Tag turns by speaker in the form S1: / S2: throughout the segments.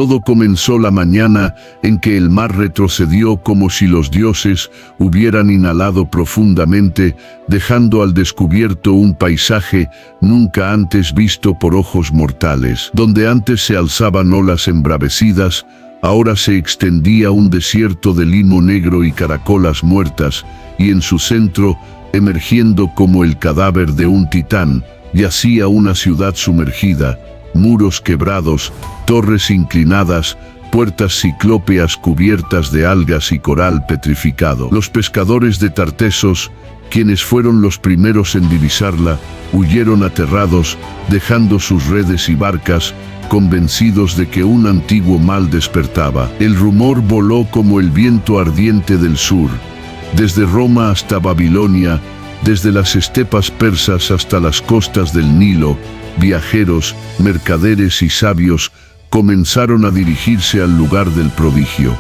S1: Todo comenzó la mañana en que el mar retrocedió como si los dioses hubieran inhalado profundamente, dejando al descubierto un paisaje nunca antes visto por ojos mortales. Donde antes se alzaban olas embravecidas, ahora se extendía un desierto de limo negro y caracolas muertas, y en su centro, emergiendo como el cadáver de un titán, yacía una ciudad sumergida, muros quebrados, torres inclinadas, puertas ciclópeas cubiertas de algas y coral petrificado. Los pescadores de Tartesos, quienes fueron los primeros en divisarla, huyeron aterrados, dejando sus redes y barcas, convencidos de que un antiguo mal despertaba. El rumor voló como el viento ardiente del sur, desde Roma hasta Babilonia, desde las estepas persas hasta las costas del Nilo. Viajeros, mercaderes y sabios comenzaron a dirigirse al lugar del prodigio,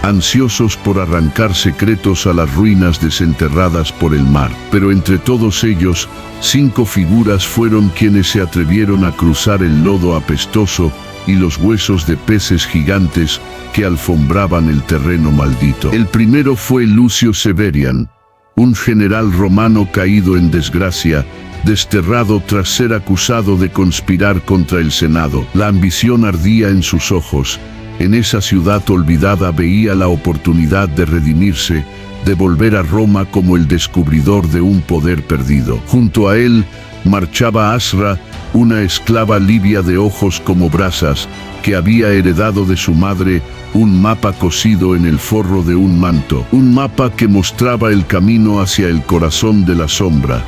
S1: ansiosos por arrancar secretos a las ruinas desenterradas por el mar. Pero entre todos ellos, 5 figuras fueron quienes se atrevieron a cruzar el lodo apestoso y los huesos de peces gigantes que alfombraban el terreno maldito. El primero fue Lucio Severian, un general romano caído en desgracia, desterrado tras ser acusado de conspirar contra el Senado. La ambición ardía en sus ojos. En esa ciudad olvidada veía la oportunidad de redimirse, de volver a Roma como el descubridor de un poder perdido. Junto a él marchaba Asra, una esclava libia de ojos como brasas, que había heredado de su madre un mapa cosido en el forro de un manto. Un mapa que mostraba el camino hacia el corazón de la sombra,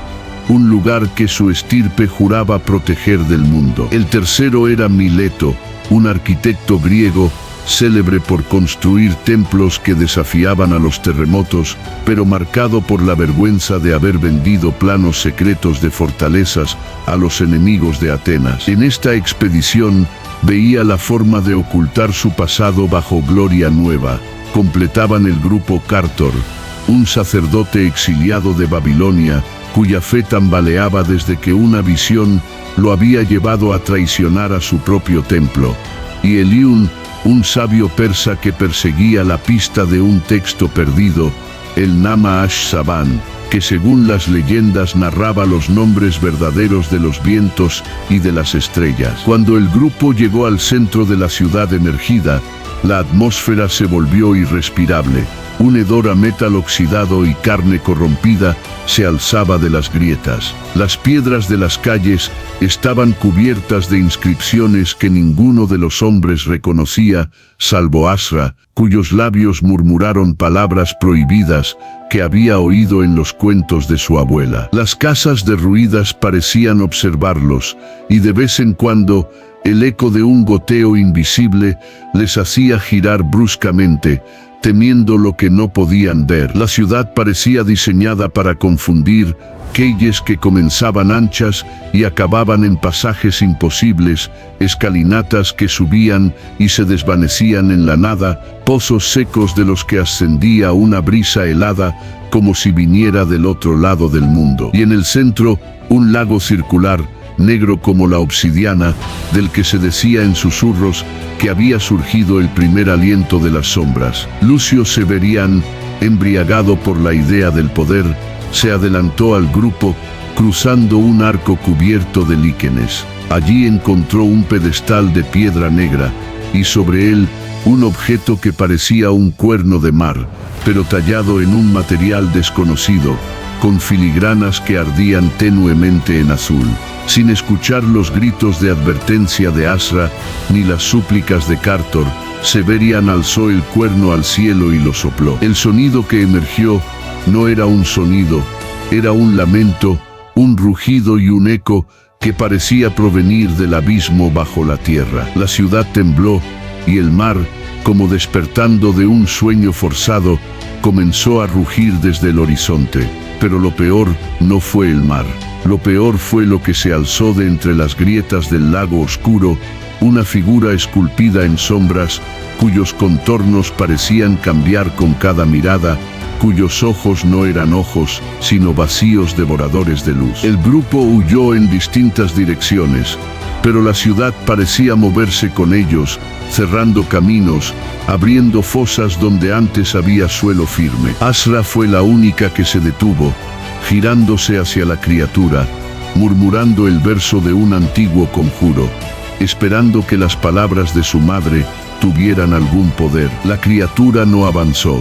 S1: un lugar que su estirpe juraba proteger del mundo. El tercero era Mileto, un arquitecto griego, célebre por construir templos que desafiaban a los terremotos, pero marcado por la vergüenza de haber vendido planos secretos de fortalezas a los enemigos de Atenas. En esta expedición veía la forma de ocultar su pasado bajo gloria nueva. Completaban el grupo Cártor, un sacerdote exiliado de Babilonia, cuya fe tambaleaba desde que una visión lo había llevado a traicionar a su propio templo, y Eliún, un sabio persa que perseguía la pista de un texto perdido, el Nama Ash-Saban, que según las leyendas narraba los nombres verdaderos de los vientos y de las estrellas. Cuando el grupo llegó al centro de la ciudad emergida, la atmósfera se volvió irrespirable. Un hedor a metal oxidado y carne corrompida se alzaba de las grietas. Las piedras de las calles estaban cubiertas de inscripciones que ninguno de los hombres reconocía, salvo Asra, cuyos labios murmuraron palabras prohibidas que había oído en los cuentos de su abuela. Las casas derruidas parecían observarlos, y de vez en cuando el eco de un goteo invisible les hacía girar bruscamente, temiendo lo que no podían ver. La ciudad parecía diseñada para confundir, calles que comenzaban anchas y acababan en pasajes imposibles, escalinatas que subían y se desvanecían en la nada, pozos secos de los que ascendía una brisa helada como si viniera del otro lado del mundo. Y en el centro, un lago circular, negro como la obsidiana, del que se decía en susurros que había surgido el primer aliento de las sombras. Lucio Severian, embriagado por la idea del poder, se adelantó al grupo, cruzando un arco cubierto de líquenes. Allí encontró un pedestal de piedra negra, y sobre él un objeto que parecía un cuerno de mar, pero tallado en un material desconocido, con filigranas que ardían tenuemente en azul. Sin escuchar los gritos de advertencia de Asra, ni las súplicas de Cártor, Severian alzó el cuerno al cielo y lo sopló. El sonido que emergió no era un sonido, era un lamento, un rugido y un eco que parecía provenir del abismo bajo la tierra. La ciudad tembló, y el mar, como despertando de un sueño forzado, comenzó a rugir desde el horizonte. Pero lo peor no fue el mar. Lo peor fue lo que se alzó de entre las grietas del lago oscuro, una figura esculpida en sombras, cuyos contornos parecían cambiar con cada mirada, cuyos ojos no eran ojos, sino vacíos devoradores de luz. El grupo huyó en distintas direcciones, pero la ciudad parecía moverse con ellos, cerrando caminos, abriendo fosas donde antes había suelo firme. Asra fue la única que se detuvo, girándose hacia la criatura, murmurando el verso de un antiguo conjuro, esperando que las palabras de su madre tuvieran algún poder. La criatura no avanzó,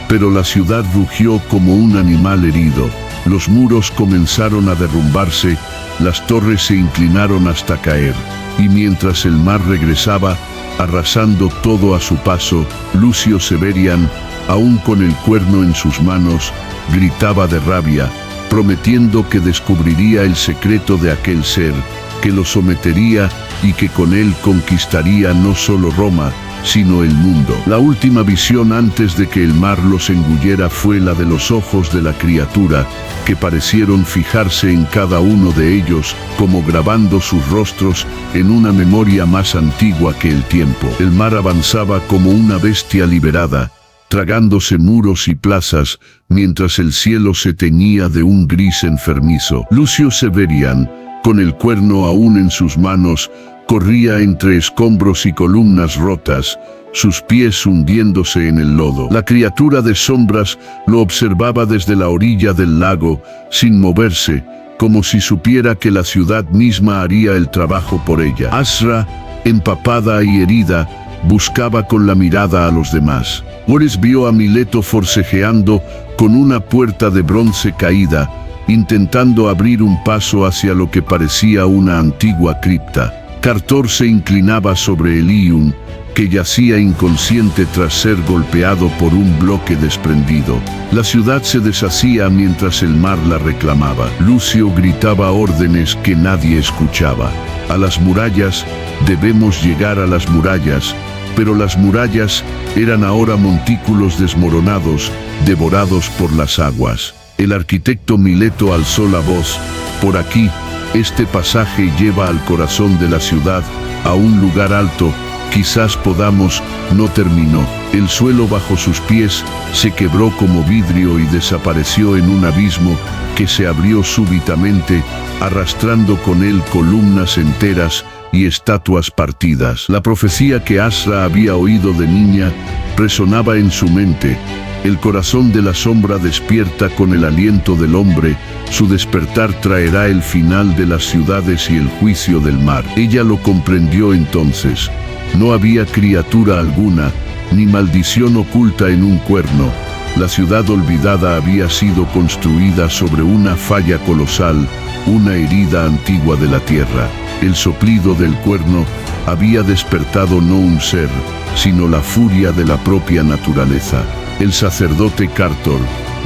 S1: pero la ciudad rugió como un animal herido. Los muros comenzaron a derrumbarse, las torres se inclinaron hasta caer, y mientras el mar regresaba, arrasando todo a su paso, Lucio Severian, aún con el cuerno en sus manos, gritaba de rabia, prometiendo que descubriría el secreto de aquel ser, que lo sometería y que con él conquistaría no solo Roma, sino el mundo. La última visión antes de que el mar los engullera fue la de los ojos de la criatura, que parecieron fijarse en cada uno de ellos, como grabando sus rostros en una memoria más antigua que el tiempo. El mar avanzaba como una bestia liberada, tragándose muros y plazas, mientras el cielo se teñía de un gris enfermizo. Lucio Severian, con el cuerno aún en sus manos, corría entre escombros y columnas rotas, sus pies hundiéndose en el lodo. La criatura de sombras lo observaba desde la orilla del lago, sin moverse, como si supiera que la ciudad misma haría el trabajo por ella. Asra, empapada y herida, buscaba con la mirada a los demás. Boris vio a Mileto forcejeando con una puerta de bronce caída, intentando abrir un paso hacia lo que parecía una antigua cripta. Cartor se inclinaba sobre Eliun, que yacía inconsciente tras ser golpeado por un bloque desprendido. La ciudad se deshacía mientras el mar la reclamaba. Lucio gritaba órdenes que nadie escuchaba. A las murallas, debemos llegar a las murallas, pero las murallas eran ahora montículos desmoronados, devorados por las aguas. El arquitecto Mileto alzó la voz: por aquí, este pasaje lleva al corazón de la ciudad, a un lugar alto, quizás podamos. No terminó. El suelo bajo sus pies se quebró como vidrio y desapareció en un abismo que se abrió súbitamente, arrastrando con él columnas enteras y estatuas partidas. La profecía que Asra había oído de niña resonaba en su mente. El corazón de la sombra despierta con el aliento del hombre, su despertar traerá el final de las ciudades y el juicio del mar. Ella lo comprendió entonces. No había criatura alguna, ni maldición oculta en un cuerno. La ciudad olvidada había sido construida sobre una falla colosal, una herida antigua de la tierra. El soplido del cuerno había despertado no un ser, sino la furia de la propia naturaleza. El sacerdote Cartor,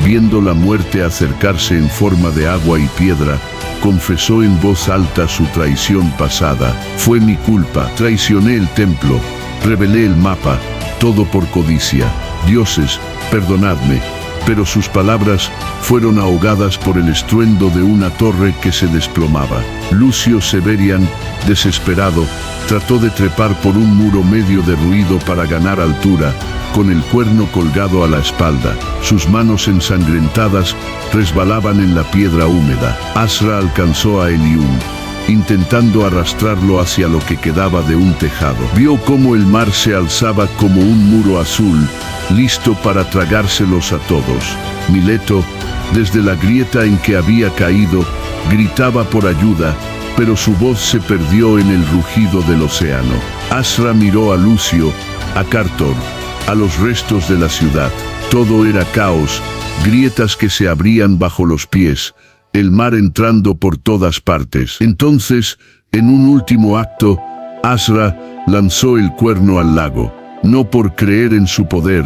S1: viendo la muerte acercarse en forma de agua y piedra, confesó en voz alta su traición pasada. Fue mi culpa, traicioné el templo, revelé el mapa, todo por codicia. Dioses, perdonadme. Pero sus palabras fueron ahogadas por el estruendo de una torre que se desplomaba. Lucio Severian, desesperado, trató de trepar por un muro medio derruido para ganar altura, con el cuerno colgado a la espalda. Sus manos ensangrentadas resbalaban en la piedra húmeda. Asra alcanzó a Eliun, intentando arrastrarlo hacia lo que quedaba de un tejado. Vio cómo el mar se alzaba como un muro azul, listo para tragárselos a todos. Mileto, desde la grieta en que había caído, gritaba por ayuda, pero su voz se perdió en el rugido del océano. Asra miró a Lucio, a Cartor, a los restos de la ciudad. Todo era caos, grietas que se abrían bajo los pies, el mar entrando por todas partes. Entonces, en un último acto, Asra lanzó el cuerno al lago, no por creer en su poder,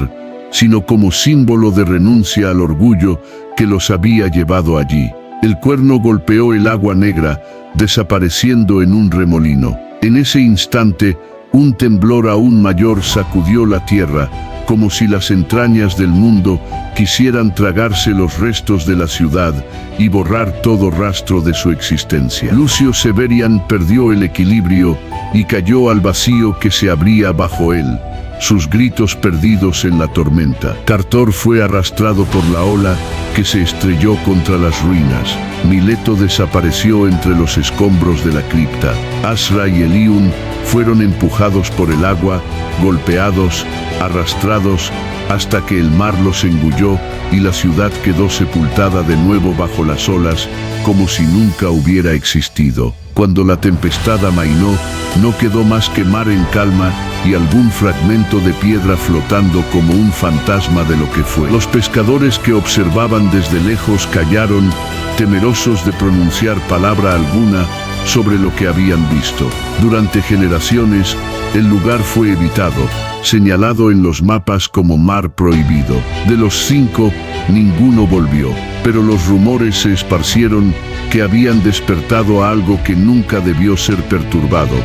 S1: sino como símbolo de renuncia al orgullo que los había llevado allí. El cuerno golpeó el agua negra, desapareciendo en un remolino. En ese instante, un temblor aún mayor sacudió la tierra, como si las entrañas del mundo quisieran tragarse los restos de la ciudad y borrar todo rastro de su existencia. Lucio Severian perdió el equilibrio y cayó al vacío que se abría bajo él. sus gritos perdidos en la tormenta. Cartor fue arrastrado por la ola que se estrelló contra las ruinas. Mileto desapareció entre los escombros de la cripta. Asra y Eliún fueron empujados por el agua, golpeados, arrastrados, hasta que el mar los engulló y la ciudad quedó sepultada de nuevo bajo las olas, como si nunca hubiera existido. Cuando la tempestad amainó, no quedó más que mar en calma y algún fragmento de piedra flotando como un fantasma de lo que fue. Los pescadores que observaban desde lejos callaron, temerosos de pronunciar palabra alguna sobre lo que habían visto. Durante generaciones, el lugar fue evitado, señalado en los mapas como mar prohibido. De los 5, ninguno volvió, pero los rumores se esparcieron que habían despertado a algo que nunca debió ser perturbado,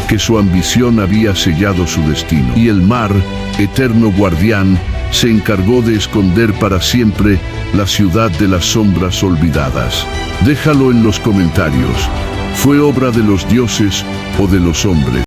S1: que su ambición había sellado su destino. Y el mar, eterno guardián, se encargó de esconder para siempre la ciudad de las sombras olvidadas. Déjalo en los comentarios. ¿Fue obra de los dioses o de los hombres?